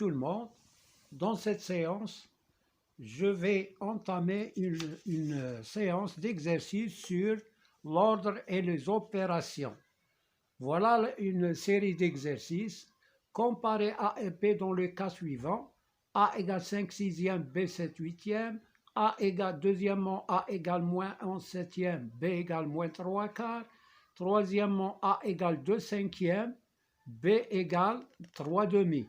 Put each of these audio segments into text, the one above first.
tout le monde. Dans cette séance, je vais entamer une séance d'exercice sur l'ordre et les opérations. Voilà une série d'exercices. Comparer A et B dans le cas suivant. A égale 5 sixièmes, B 7 huitièmes. A égale, deuxièmement, A égale moins 11 septièmes, B égale moins 3 quarts. Troisièmement, A égale 2 cinquièmes, B égale 3 demi.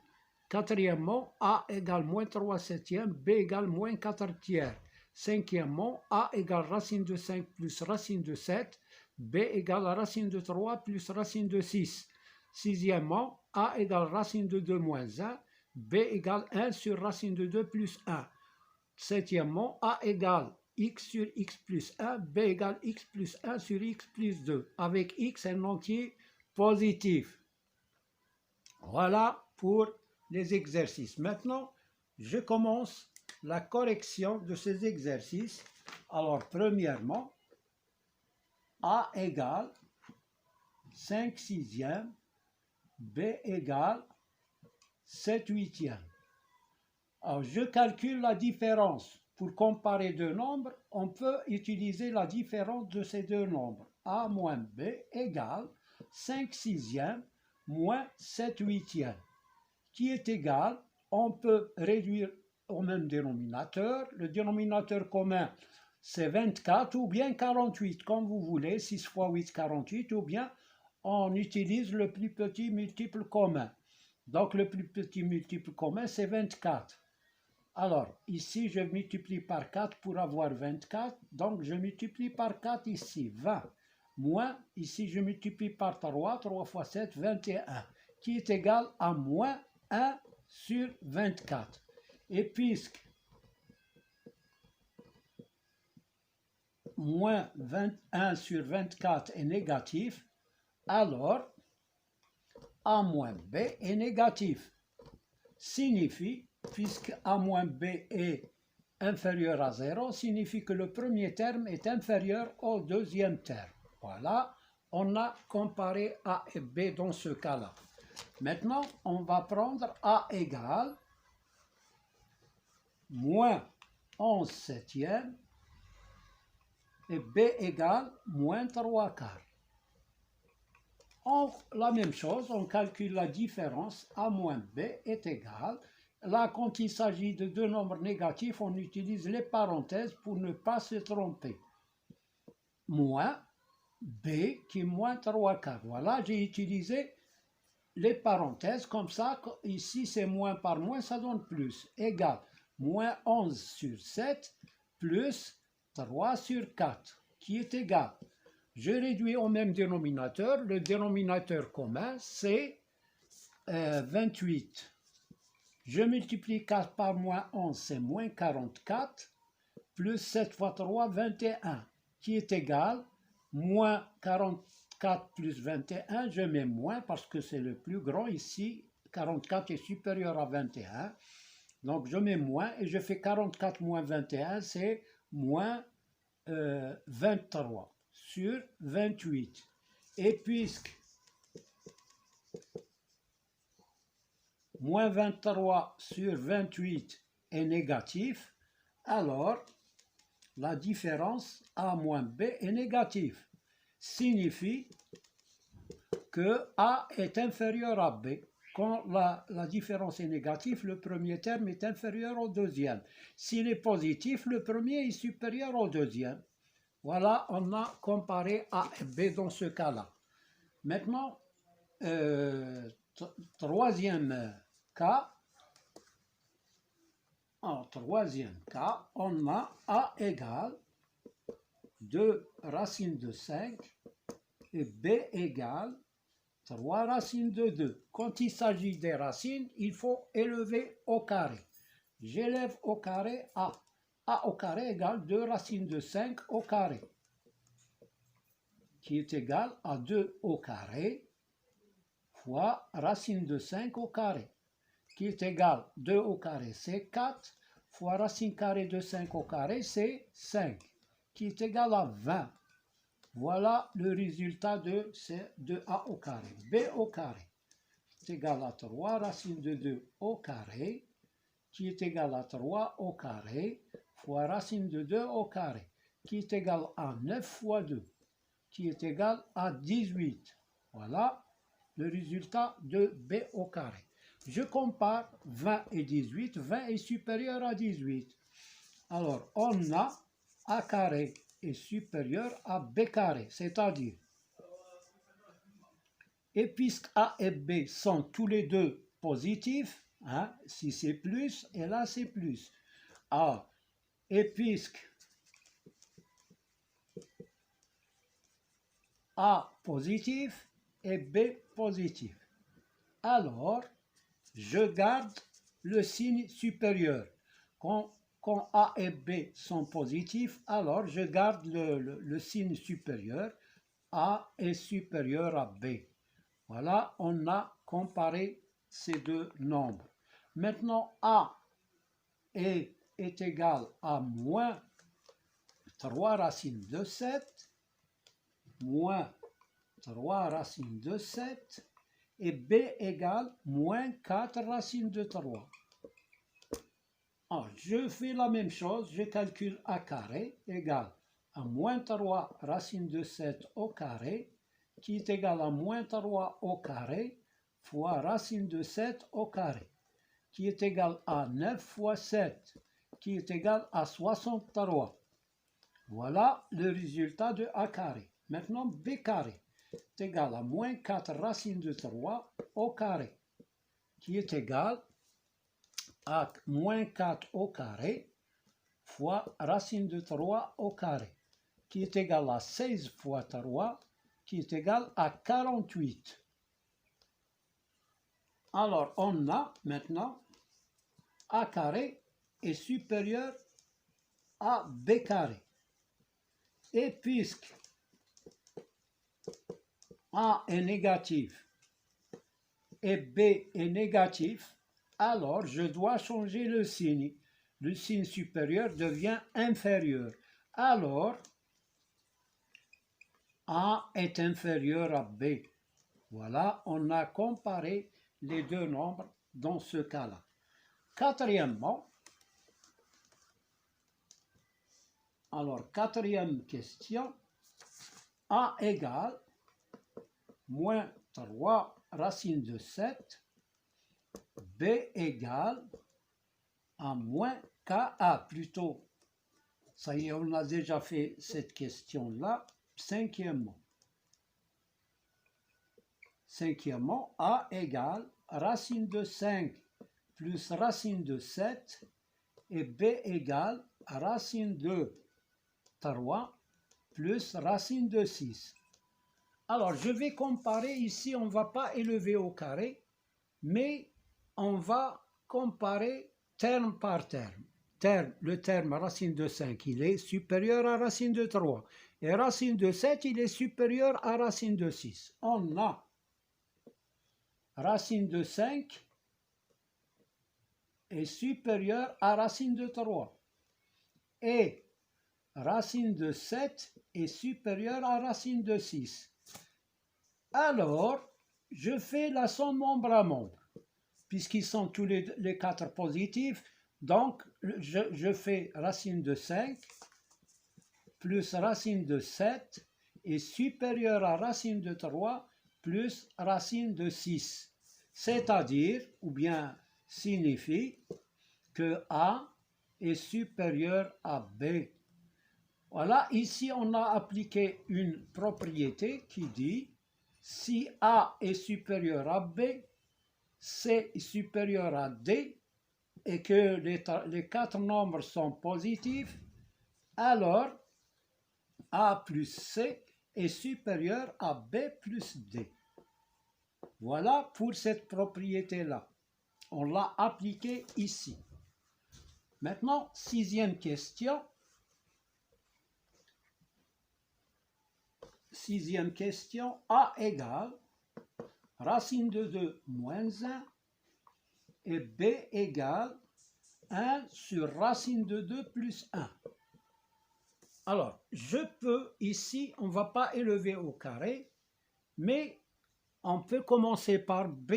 Quatrièmement, A égale moins 3 septièmes, B égale moins 4 tiers. Cinquièmement, A égale racine de 5 plus racine de 7, B égale racine de 3 plus racine de 6. Sixièmement, A égale racine de 2 moins 1, B égale 1 sur racine de 2 plus 1. Septièmement, A égale x sur x plus 1, B égale x plus 1 sur x plus 2, avec x un entier positif. Voilà pour les exercices. Maintenant, je commence la correction de ces exercices. Alors, premièrement, A égale 5 sixièmes, B égale 7 huitièmes. Alors, je calcule la différence. Pour comparer deux nombres, on peut utiliser la différence de ces deux nombres. A moins B égale 5 sixièmes moins 7 huitièmes, qui est égal, on peut réduire au même dénominateur. Le dénominateur commun, c'est 24 ou bien 48, comme vous voulez, 6 fois 8, 48, ou bien on utilise le plus petit multiple commun. Donc, le plus petit multiple commun, c'est 24. Alors, ici, je multiplie par 4 pour avoir 24. Donc, je multiplie par 4 ici, 20. Moins, ici, je multiplie par 3. 3 fois 7, 21. Qui est égal à moins 1 sur 24. Et puisque moins 21 sur 24 est négatif, alors A moins B est négatif. Signifie, puisque A moins B est inférieur à 0, signifie que le premier terme est inférieur au deuxième terme. Voilà, on a comparé A et B dans ce cas-là. Maintenant, on va prendre A égale moins 11 septièmes et B égale moins 3 quarts. La même chose, on calcule la différence. A moins B est égal. Là, quand il s'agit de deux nombres négatifs, on utilise les parenthèses pour ne pas se tromper. Moins B qui est moins 3 quarts. Voilà, j'ai utilisé les parenthèses, comme ça, ici c'est moins par moins, ça donne plus. Égal, moins 11 sur 7 plus 3 sur 4, qui est égal. Je réduis au même dénominateur. Le dénominateur commun, c'est 28. Je multiplie 4 par moins 11, c'est moins 44, plus 7 fois 3, 21, qui est égal, moins 44 plus 21, je mets moins parce que c'est le plus grand ici, 44 est supérieur à 21, donc je mets moins et je fais 44 moins 21, c'est moins 23 sur 28. Et puisque moins 23 sur 28 est négatif, alors la différence A moins B est négative. Signifie que A est inférieur à B. Quand la différence est négative, le premier terme est inférieur au deuxième. S'il est positif, le premier est supérieur au deuxième. Voilà, on a comparé A et B dans ce cas-là. Maintenant, troisième cas, en troisième cas, on a A égale 2 racines de 5 et B égale 3 racines de 2. Quand il s'agit des racines, il faut élever au carré. J'élève au carré A. A au carré égale 2 racines de 5 au carré, qui est égal à 2 au carré fois racine de 5 au carré, qui est égal 2 au carré, c'est 4, fois racine carrée de 5 au carré, c'est 5, qui est égal à 20. Voilà le résultat de A au carré. B au carré. est égal à 3 racine de 2 au carré, qui est égal à 3 au carré, fois racine de 2 au carré, qui est égal à 9 fois 2, qui est égal à 18. Voilà le résultat de B au carré. Je compare 20 et 18. 20 est supérieur à 18. Alors, on a A carré est supérieur à B carré, c'est-à-dire, et puisque A et B sont tous les deux positifs, hein, si c'est plus, et là c'est plus. A, et puisque A positif et B positif, alors je garde le signe supérieur. Quand A et B sont positifs, alors je garde le signe supérieur. A est supérieur à B. Voilà, on a comparé ces deux nombres. Maintenant, A est égal à moins 3 racines de 7, moins 3 racines de 7, et B égale moins 4 racines de 3. Alors, je fais la même chose, je calcule A carré égale à moins 3 racines de 7 au carré, qui est égal à moins 3 au carré fois racine de 7 au carré, qui est égal à 9 fois 7, qui est égal à 63. Voilà le résultat de A carré. Maintenant, B carré est égal à moins 4 racines de 3 au carré, qui est égal à moins 4 au carré fois racine de 3 au carré, qui est égal à 16 fois 3, qui est égal à 48. Alors, on a maintenant A carré est supérieur à B carré. Et puisque A est négatif et B est négatif, alors je dois changer le signe. Le signe supérieur devient inférieur. Alors, A est inférieur à B. Voilà, on a comparé les deux nombres dans ce cas-là. Quatrièmement, alors quatrième question, A égale moins 3 racine de 7, B égale à moins KA, plutôt. Ça y est, on a déjà fait cette question-là. Cinquièmement, A égale racine de 5 plus racine de 7 et B égale racine de 3 plus racine de 6. Alors, je vais comparer ici, on ne va pas élever au carré, mais on va comparer terme par terme. Le terme racine de 5, il est supérieur à racine de 3. Et racine de 7, il est supérieur à racine de 6. On a racine de 5 est supérieur à racine de 3. Et racine de 7 est supérieur à racine de 6. Alors, je fais la somme membre à membre. Puisqu'ils sont tous les quatre positifs, donc je fais racine de 5 plus racine de 7 est supérieur à racine de 3 plus racine de 6. C'est-à-dire, ou bien signifie, que A est supérieur à B. Voilà, ici on a appliqué une propriété qui dit si A est supérieur à B, C est supérieur à D et que les quatre nombres sont positifs, alors A plus C est supérieur à B plus D. Voilà pour cette propriété-là. On l'a appliquée ici. Maintenant, sixième question. Sixième question, A égale racine de 2 moins 1 et B égale 1 sur racine de 2 plus 1. Alors, je peux ici, on ne va pas élever au carré, mais on peut commencer par B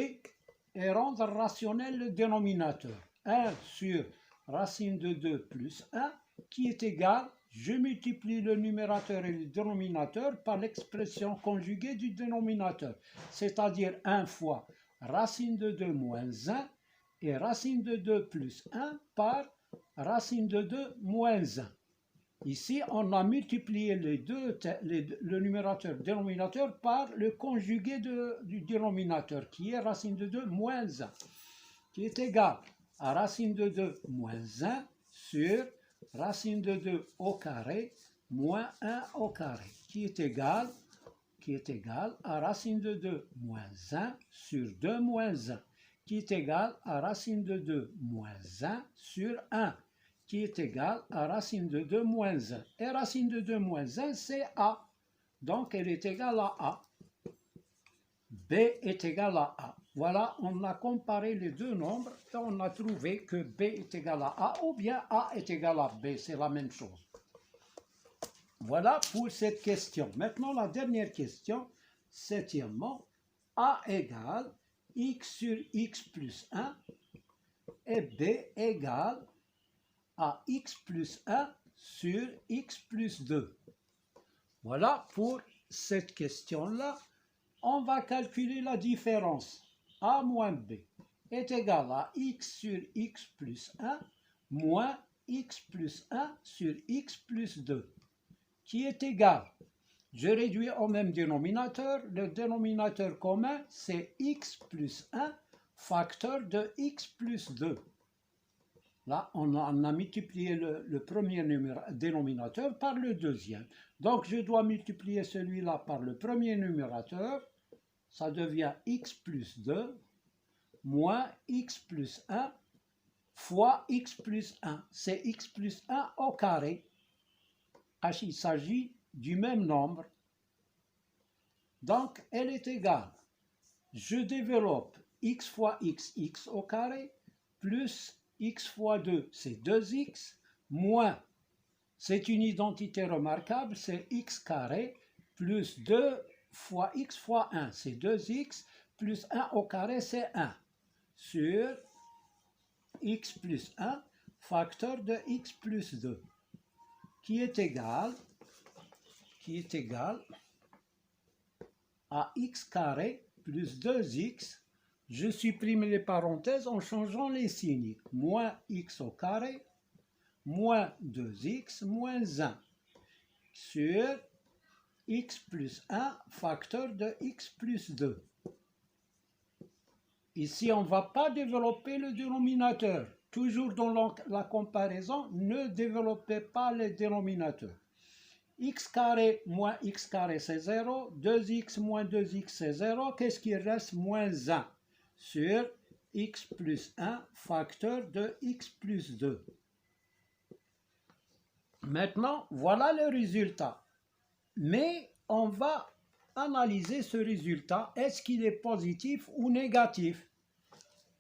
et rendre rationnel le dénominateur. 1 sur racine de 2 plus 1 qui est égal, je multiplie le numérateur et le dénominateur par l'expression conjuguée du dénominateur, c'est-à-dire 1 fois racine de 2 moins 1 et racine de 2 plus 1 par racine de 2 moins 1. Ici, on a multiplié le numérateur et le dénominateur par le conjugué du dénominateur, qui est racine de 2 moins 1, qui est égal à racine de 2 moins 1 sur racine de 2 au carré moins 1 au carré, qui est égal à racine de 2 moins 1 sur 2 moins 1, qui est égal à racine de 2 moins 1 sur 1, qui est égal à racine de 2 moins 1. Et racine de 2 moins 1, c'est A. Donc, elle est égale à A. B est égal à A. Voilà, on a comparé les deux nombres et on a trouvé que B est égal à A ou bien A est égal à B. C'est la même chose. Voilà pour cette question. Maintenant, la dernière question, septièmement, A égale x sur x plus 1 et B égale à x plus 1 sur x plus 2. Voilà pour cette question-là. On va calculer la différence. A moins B est égal à x sur x plus 1 moins x plus 1 sur x plus 2, qui est égal. Je réduis au même dénominateur. Le dénominateur commun, c'est x plus 1 facteur de x plus 2. Là, on a multiplié le premier dénominateur par le deuxième. Donc, je dois multiplier celui-là par le premier numérateur. Ça devient x plus 2 moins x plus 1 fois x plus 1. C'est x plus 1 au carré. Il s'agit du même nombre. Donc, elle est égale. Je développe x fois x au carré plus x fois 2, c'est 2x, moins, c'est une identité remarquable, c'est x carré, plus 2 fois x fois 1, c'est 2x, plus 1 au carré, c'est 1, sur x plus 1, facteur de x plus 2, qui est égal à x carré plus 2x. Je supprime les parenthèses en changeant les signes. Moins x au carré, moins 2x, moins 1, sur x plus 1, facteur de x plus 2. Ici, on ne va pas développer le dénominateur. Toujours dans la comparaison, ne développez pas le dénominateur. X carré moins x carré, c'est 0. 2x moins 2x, c'est 0. Qu'est-ce qui reste? Moins 1. Sur x plus 1, facteur de x plus 2. Maintenant, voilà le résultat. Mais on va analyser ce résultat. Est-ce qu'il est positif ou négatif?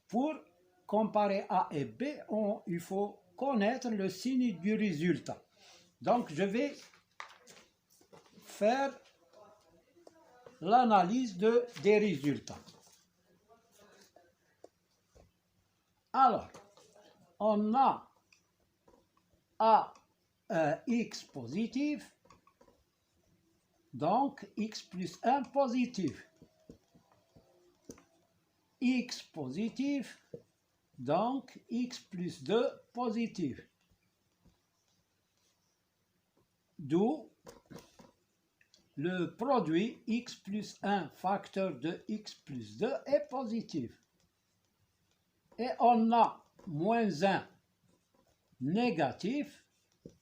Pour comparer A et B, il faut connaître le signe du résultat. Donc, je vais faire l'analyse des résultats. Alors, on a x positif, donc x plus 1 positif. X positif, donc x plus 2 positif. D'où le produit x plus 1 facteur de x plus 2 est positif. Et on a moins 1 négatif,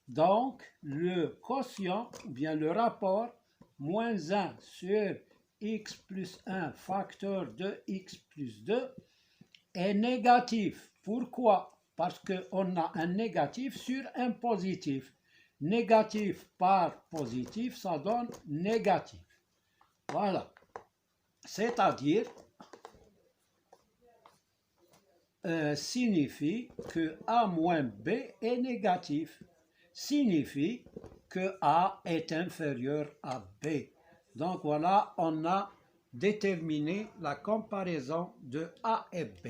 donc le quotient, ou bien le rapport, moins 1 sur x plus 1 facteur de x plus 2 est négatif. Pourquoi? Parce qu'on a un négatif sur un positif. Négatif par positif, ça donne négatif. Voilà. C'est-à-dire, signifie que A moins B est négatif. Signifie que A est inférieur à B. Donc voilà, on a déterminer la comparaison de A et B.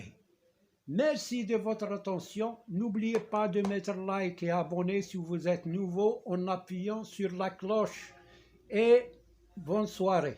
Merci de votre attention. N'oubliez pas de mettre like et abonner si vous êtes nouveau en appuyant sur la cloche. Et bonne soirée.